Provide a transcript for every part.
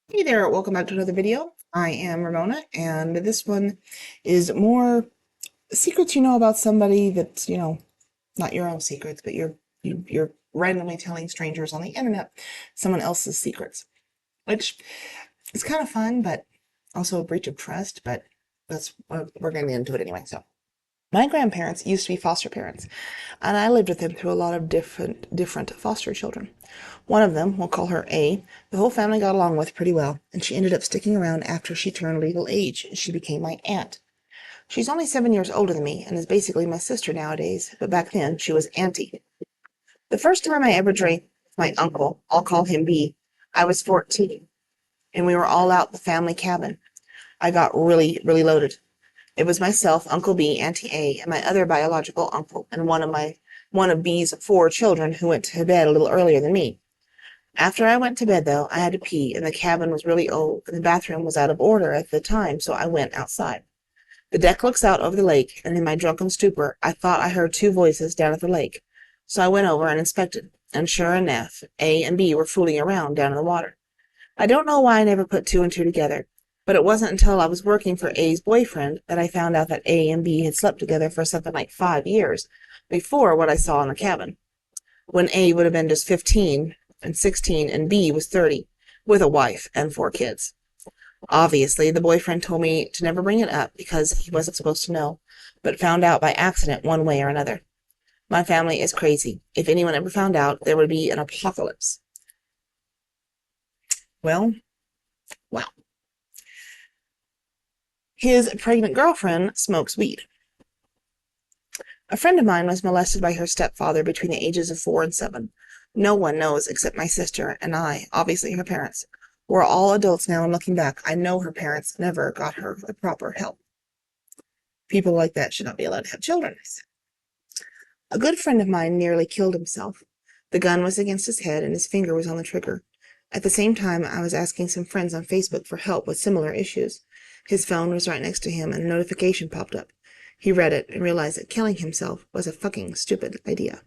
Hey there, welcome back to another video. I am Ramona, and this one is more secrets you know about somebody that's, not your own secrets, but you're randomly telling strangers on the internet someone else's secrets, which is kind of fun, but also a breach of trust, but we're getting into it anyway. So, my grandparents used to be foster parents, and I lived with them through a lot of different foster children. One of them, we'll call her A, the whole family got along with pretty well, and she ended up sticking around after she turned legal age. She became my aunt. She's only 7 years older than me and is basically my sister nowadays, but back then she was auntie. The first time I ever drank with my uncle, I'll call him B, I was 14, and we were all out the family cabin. I got really, really loaded. It was myself, Uncle B, Auntie A, and my other biological uncle, and one of B's four children who went to bed a little earlier than me. After I went to bed, though, I had to pee, and the cabin was really old, and the bathroom was out of order at the time, so I went outside. The deck looks out over the lake, and in my drunken stupor, I thought I heard two voices down at the lake. So I went over and inspected, and sure enough, A and B were fooling around down in the water. I don't know why I never put two and two together, but it wasn't until I was working for A's boyfriend that I found out that A and B had slept together for something like 5 years before what I saw in the cabin, when A would have been just 15 and 16 and B was 30, with a wife and four kids. Obviously, the boyfriend told me to never bring it up because he wasn't supposed to know, but found out by accident one way or another. My family is crazy. If anyone ever found out, there would be an apocalypse. Well, wow. His pregnant girlfriend smokes weed. A friend of mine was molested by her stepfather between the ages of 4 and 7. No one knows except my sister and I, obviously her parents. We're all adults now, and looking back, I know her parents never got her the proper help. People like that should not be allowed to have children, I said. A good friend of mine nearly killed himself. The gun was against his head and his finger was on the trigger. At the same time, I was asking some friends on Facebook for help with similar issues. His phone was right next to him and a notification popped up. He read it and realized that killing himself was a fucking stupid idea.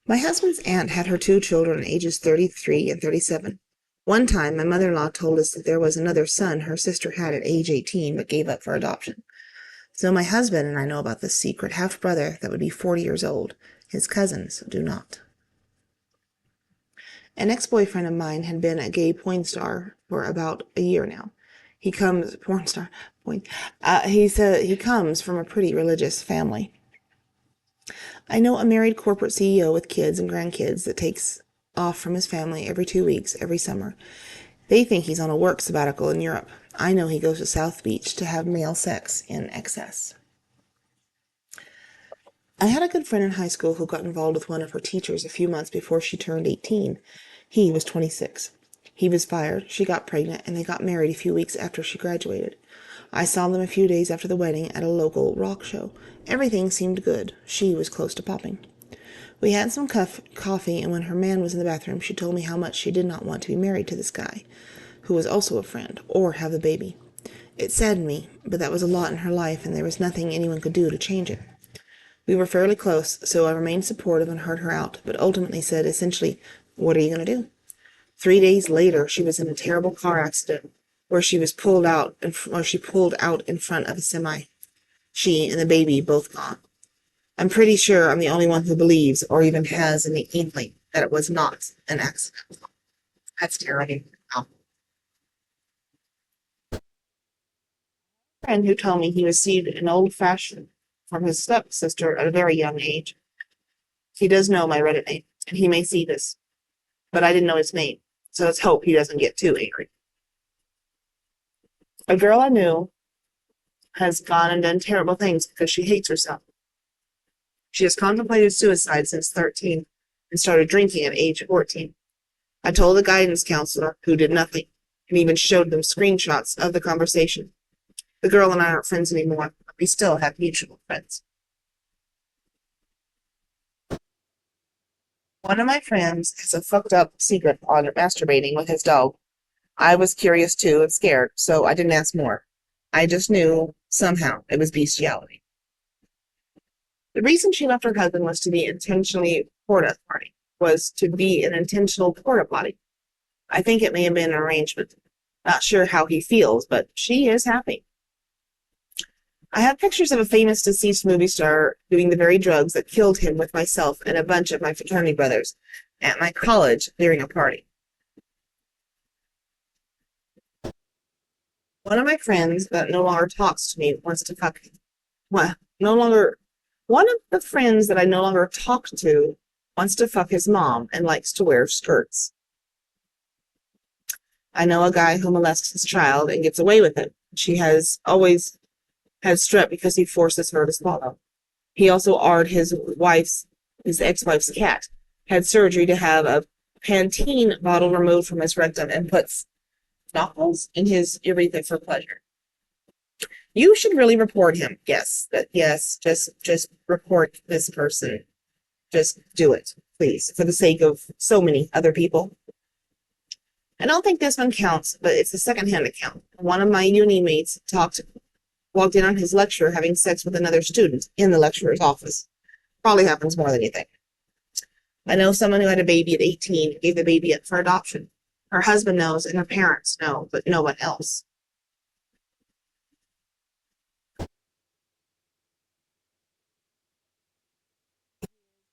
My husband's aunt had her two children ages 33 and 37. One time, my mother-in-law told us that there was another son her sister had at age 18 but gave up for adoption. So my husband and I know about this secret half-brother that would be 40 years old. His cousins do not. An ex-boyfriend of mine had been a gay porn star for about a year now. He comes from a pretty religious family. I know a married corporate CEO with kids and grandkids that takes off from his family every 2 weeks every summer. They think he's on a work sabbatical in Europe. I know he goes to South Beach to have male sex in excess. I had a good friend in high school who got involved with one of her teachers a few months before she turned 18. He was 26. He was fired, she got pregnant, and they got married a few weeks after she graduated. I saw them a few days after the wedding at a local rock show. Everything seemed good. She was close to popping. We had some coffee, and when her man was in the bathroom, she told me how much she did not want to be married to this guy, who was also a friend, or have a baby. It saddened me, but that was a lot in her life, and there was nothing anyone could do to change it. We were fairly close, so I remained supportive and heard her out, but ultimately said essentially, "What are you going to do?" 3 days later, she was in a terrible car accident where she pulled out in front of a semi. She and the baby both gone. I'm pretty sure I'm the only one who believes or even has an inkling that it was not an accident. That's terrible. A friend who told me he received an old-fashioned from his stepsister at a very young age. He does know my Reddit name, and he may see this, but I didn't know his name, so let's hope he doesn't get too angry. A girl I knew has gone and done terrible things because she hates herself. She has contemplated suicide since 13 and started drinking at age 14. I told the guidance counselor, who did nothing, and even showed them screenshots of the conversation. The girl and I aren't friends anymore, but we still have mutual friends. One of my friends has a fucked up secret on masturbating with his dog. I was curious too and scared, so I didn't ask more. I just knew somehow it was bestiality. The reason she left her husband was to be an intentional porta potty. I think it may have been an arrangement. Not sure how he feels, but she is happy. I have pictures of a famous deceased movie star doing the very drugs that killed him with myself and a bunch of my fraternity brothers at my college during a party. One of my friends that no longer talks to me wants to fuck me. Well, no longer. One of the friends that I no longer talk to wants to fuck his mom and likes to wear skirts. I know a guy who molests his child and gets away with it. She has always had strep because he forces her to swallow. He also ard his ex-wife's cat, had surgery to have a Pantene bottle removed from his rectum and puts knuckles in his urethra for pleasure. You should really report him. Yes, just report this person. Just do it, please, for the sake of so many other people. I don't think this one counts, but it's a secondhand account. One of my uni mates walked in on his lecturer having sex with another student in the lecturer's office. Probably happens more than you think. I know someone who had a baby at 18 and gave the baby up for adoption. Her husband knows and her parents know, but no one else.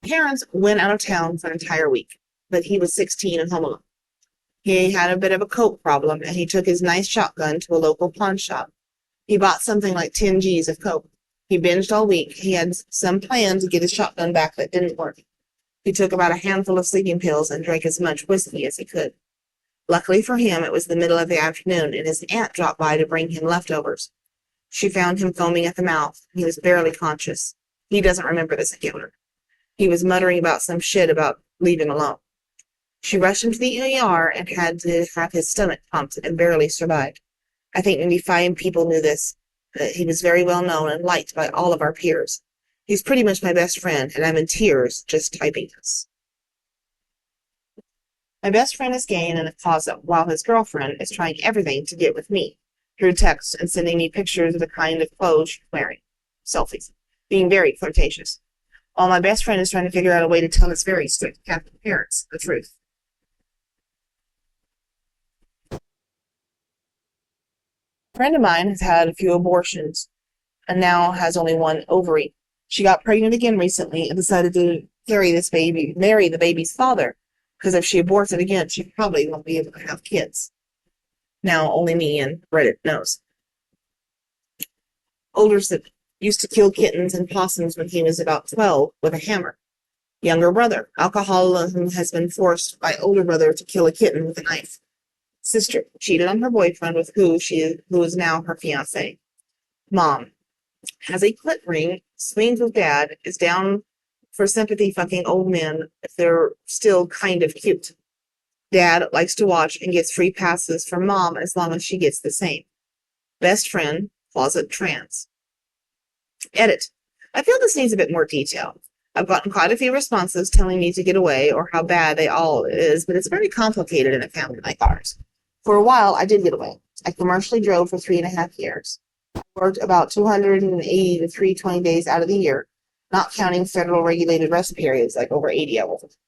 Parents went out of town for an entire week, but he was 16 and home alone. He had a bit of a coke problem, and he took his nice shotgun to a local pawn shop. He bought something like 10 G's of coke. He binged all week. He had some plan to get his shotgun back that didn't work. He took about a handful of sleeping pills and drank as much whiskey as he could. Luckily for him, it was the middle of the afternoon, and his aunt dropped by to bring him leftovers. She found him foaming at the mouth. He was barely conscious. He doesn't remember this encounter. He was muttering about some shit about leaving alone. She rushed him to the ER and had to have his stomach pumped and barely survived. I think maybe 5 people knew this. He was very well known and liked by all of our peers. He's pretty much my best friend, and I'm in tears just typing this. My best friend is gay and in a closet, while his girlfriend is trying everything to get with me, through text and sending me pictures of the kind of clothes she's wearing, selfies, being very flirtatious, while my best friend is trying to figure out a way to tell his very strict Catholic parents the truth. A friend of mine has had a few abortions and now has only one ovary. She got pregnant again recently and decided to marry the baby's father, because if she aborts it again, she probably won't be able to have kids. Now only me and Reddit knows. Older sibling used to kill kittens and possums when he was about 12 with a hammer. Younger brother, alcoholism has been forced by older brother to kill a kitten with a knife. Sister cheated on her boyfriend with who is now her fiance. Mom has a clit ring, swings with dad, is down for sympathy fucking old men if they're still kind of cute. Dad likes to watch and gets free passes from mom as long as she gets the same. Best friend, closet trans. Edit. I feel this needs a bit more detail. I've gotten quite a few responses telling me to get away or how bad they all is, but it's very complicated in a family like ours. For a while, I did get away. I commercially drove for 3.5 years. I worked about 280 to 320 days out of the year, not counting federal regulated rest periods like over 80 hours.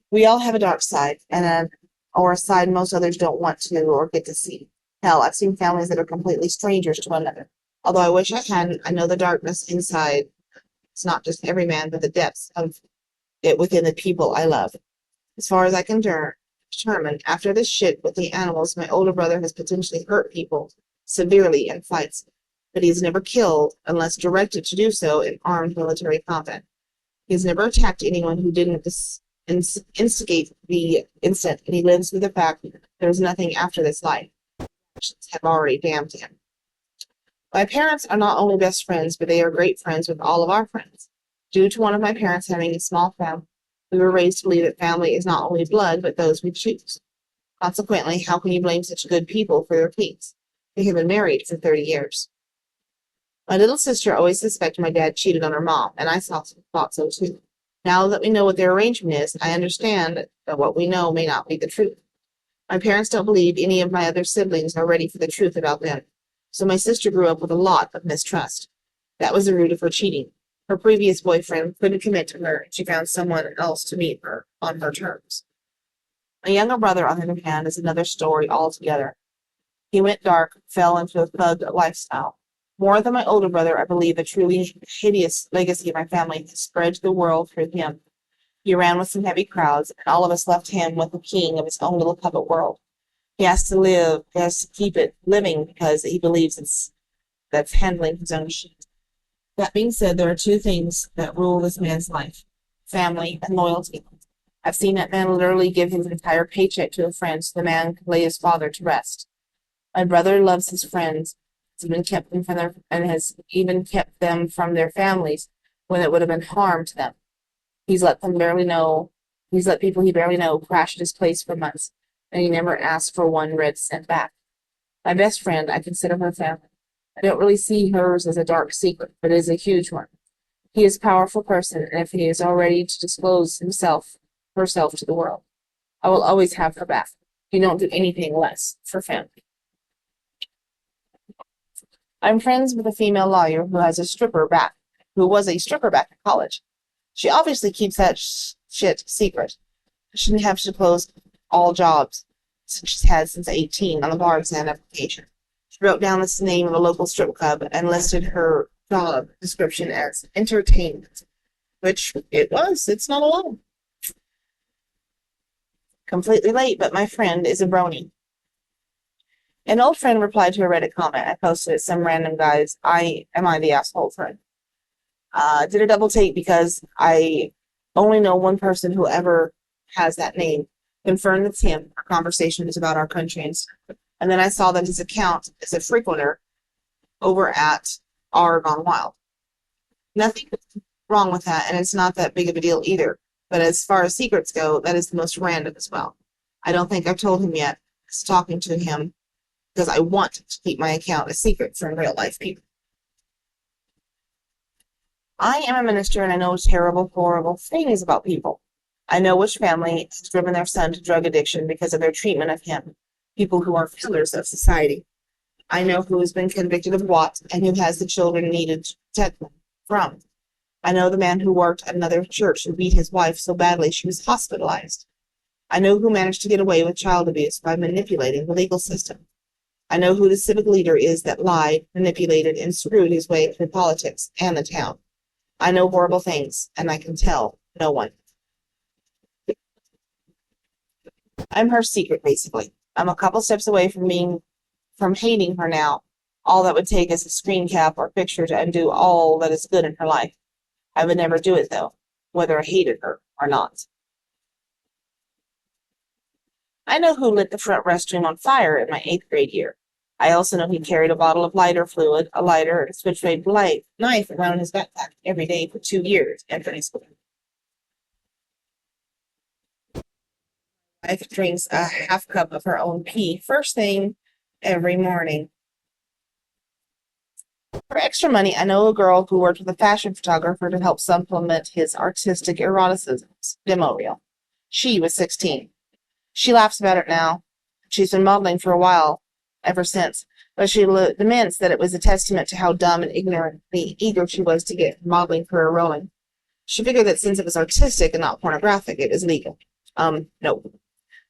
We all have a dark side, or a side most others don't want to or get to see. Hell, I've seen families that are completely strangers to one another. Although I wish I hadn't, I know the darkness inside. It's not just every man, but the depths of it within the people I love. As far as I can determine, after this shit with the animals, my older brother has potentially hurt people severely in fights, but he's never killed unless directed to do so in armed military combat. He's never attacked anyone who didn't instigate the incident, and he lives with the fact that there's nothing after this life. Actions have already damned him. My parents are not only best friends, but they are great friends with all of our friends. Due to one of my parents having a small family, we were raised to believe that family is not only blood, but those we choose. Consequently, how can you blame such good people for their peace? They have been married for 30 years. My little sister always suspected my dad cheated on her mom, and I thought so too. Now that we know what their arrangement is, I understand that what we know may not be the truth. My parents don't believe any of my other siblings are ready for the truth about them, so my sister grew up with a lot of mistrust. That was the root of her cheating. Her previous boyfriend couldn't commit to her, and she found someone else to meet her on her terms. My younger brother, on the other hand, is another story altogether. He went dark, fell into a thug lifestyle. More than my older brother, I believe the truly hideous legacy of my family has spread to the world through him. He ran with some heavy crowds, and all of us left him with the king of his own little puppet world. He has to live, he has to keep it living because he believes that's handling his own shit. That being said, there are two things that rule this man's life: family and loyalty. I've seen that man literally give his entire paycheck to a friend so the man could lay his father to rest. My brother loves his friends, has even kept them from their families when it would have been harm to them. He's let them barely know he's let people he barely know crash at his place for months, and he never asked for one red cent back. My best friend, I consider her family. I don't really see hers as a dark secret, but it is a huge one. He is a powerful person, and if he is all ready to disclose herself to the world, I will always have her back. You don't do anything less for family. I'm friends with a female lawyer who was a stripper back in college. She obviously keeps that shit secret. She shouldn't have to close all jobs she's had since 18 on the bar exam application. She wrote down the name of a local strip club and listed her job description as entertainment, which it was. It's not alone. Completely late, but my friend is a brony. An old friend replied to a Reddit comment I posted at some random guy's Am I the asshole friend? Did a double take because I only know one person who ever has that name. Confirmed it's him. Our conversation is about our country and stuff. And then I saw that his account is a frequenter over at R Gone Wild. Nothing wrong with that, and it's not that big of a deal either. But as far as secrets go, that is the most random as well. I don't think I've told him yet. I was talking to him because I want to keep my account a secret from real life people. I am a minister and I know terrible, horrible things about people. I know which family has driven their son to drug addiction because of their treatment of him, people who are pillars of society. I know who has been convicted of what and who has the children needed to protect them from. I know the man who worked at another church who beat his wife so badly she was hospitalized. I know who managed to get away with child abuse by manipulating the legal system. I know who the civic leader is that lied, manipulated, and screwed his way through politics and the town. I know horrible things, and I can tell no one. I'm her secret, basically. I'm a couple steps away from hating her now. All that would take is a screen cap or picture to undo all that is good in her life. I would never do it, though, whether I hated her or not. I know who lit the front restroom on fire in my 8th grade year. I also know he carried a bottle of lighter fluid, a lighter, and a switchblade knife around his backpack every day for 2 years in high school. Wife drinks a half cup of her own pee first thing every morning. For extra money, I know a girl who worked with a fashion photographer to help supplement his artistic eroticism demo reel. She was 16. She laughs about it now. She's been modeling for a while, ever since, but she laments that it was a testament to how dumb and ignorantly eager she was to get her modeling career rolling. She figured that since it was artistic and not pornographic, it was legal. No.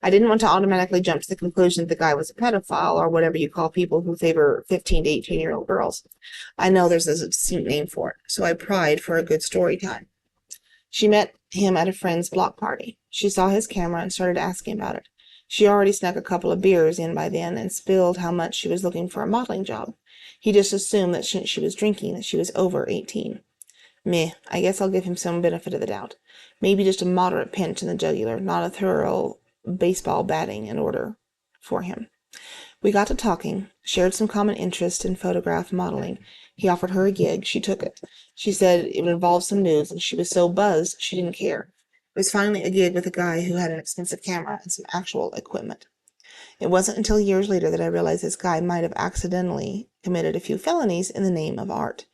I didn't want to automatically jump to the conclusion that the guy was a pedophile or whatever you call people who favor 15 to 18-year-old girls. I know there's a distinct name for it, so I pried for a good story time. She met him at a friend's block party. She saw his camera and started asking about it. She already snuck a couple of beers in by then and spilled how much she was looking for a modeling job. He just assumed that since she was drinking, that she was over 18. Meh, I guess I'll give him some benefit of the doubt. Maybe just a moderate pinch in the jugular, not a thorough baseball batting in order for him. We got to talking, shared some common interest in photograph modeling. He offered her a gig. She took it. She said it would involve some nudes, and she was so buzzed she didn't care. It was finally a gig with a guy who had an expensive camera and some actual equipment. It wasn't until years later that I realized this guy might have accidentally committed a few felonies in the name of art.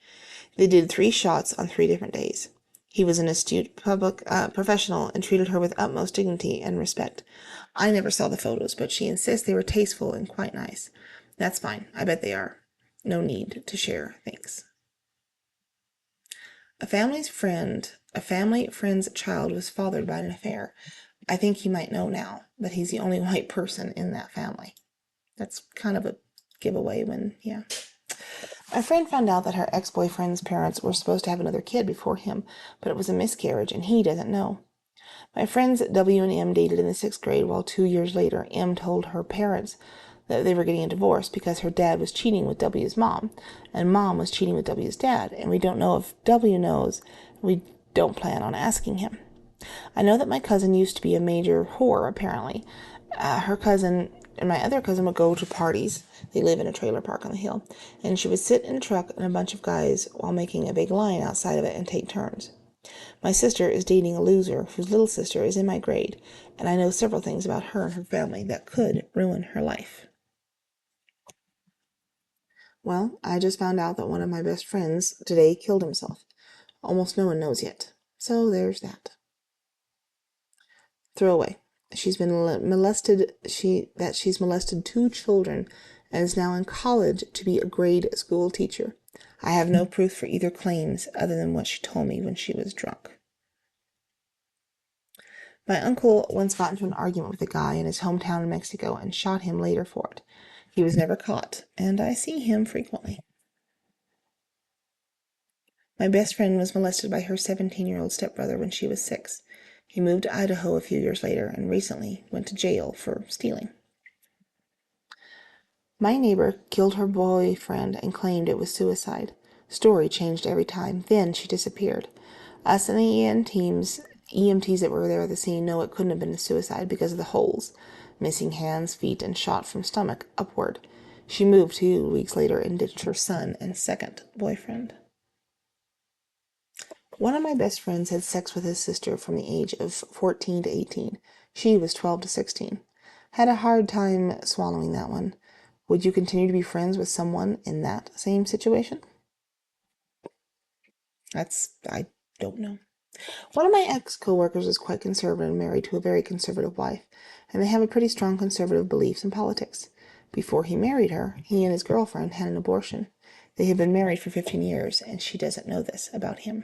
They did 3 shots on 3 different days. He was an astute public professional and treated her with utmost dignity and respect. I never saw the photos, but she insists they were tasteful and quite nice. That's fine. I bet they are. No need to share, thanks. A family friend's child was fathered by an affair. I think he might know now that he's the only white person in that family. That's kind of a giveaway when, yeah. My friend found out that her ex-boyfriend's parents were supposed to have another kid before him, but it was a miscarriage, and he doesn't know. My friends W and M dated in the 6th grade, while 2 years later, M told her parents that they were getting a divorce because her dad was cheating with W's mom, and mom was cheating with W's dad, and we don't know if W knows. We don't plan on asking him. I know that my cousin used to be a major whore, apparently. Her cousin and my other cousin would go to parties. They live in a trailer park on the hill. And she would sit in a truck and a bunch of guys while making a big line outside of it and take turns. My sister is dating a loser whose little sister is in my grade, and I know several things about her and her family that could ruin her life. Well, I just found out that one of my best friends today killed himself. Almost no one knows yet. So there's that. Throwaway. She's been molested. She's molested 2 children and is now in college to be a grade school teacher. I have no proof for either claims other than what she told me when she was drunk. My uncle once got into an argument with a guy in his hometown in Mexico and shot him later for it. He was never caught, and I see him frequently. My best friend was molested by her 17-year-old stepbrother when she was 6. He moved to Idaho a few years later and recently went to jail for stealing. My neighbor killed her boyfriend and claimed it was suicide. Story changed every time. Then she disappeared. Us and the EMTs that were there at the scene know it couldn't have been a suicide because of the holes. Missing hands, feet, and shot from stomach upward. She moved 2 weeks later and ditched her son and second boyfriend. One of my best friends had sex with his sister from the age of 14 to 18. She was 12 to 16. Had a hard time swallowing that one. Would you continue to be friends with someone in that same situation? I don't know. One of my ex-coworkers is quite conservative and married to a very conservative wife, and they have a pretty strong conservative beliefs in politics. Before he married her, he and his girlfriend had an abortion. They have been married for 15 years, and she doesn't know this about him.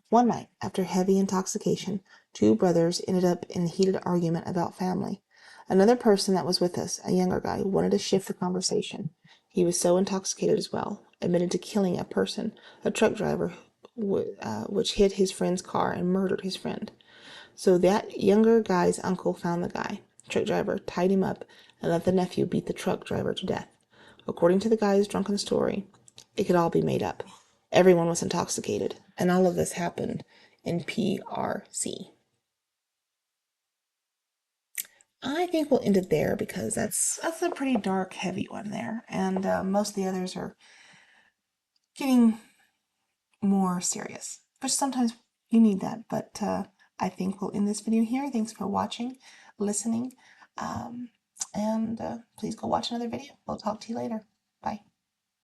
One night, after heavy intoxication, 2 brothers ended up in a heated argument about family. Another person that was with us, a younger guy, wanted to shift the conversation. He was so intoxicated as well, admitted to killing a person, a truck driver, which hit his friend's car and murdered his friend. So that younger guy's uncle found the guy, truck driver, tied him up, and let the nephew beat the truck driver to death. According to the guy's drunken story, it could all be made up. Everyone was intoxicated, and all of this happened in PRC. I think we'll end it there because that's a pretty dark, heavy one there, and most of the others are getting more serious, which sometimes you need that. But I think we'll end this video here. Thanks for watching, listening, and please go watch another video. We'll talk to you later. Bye.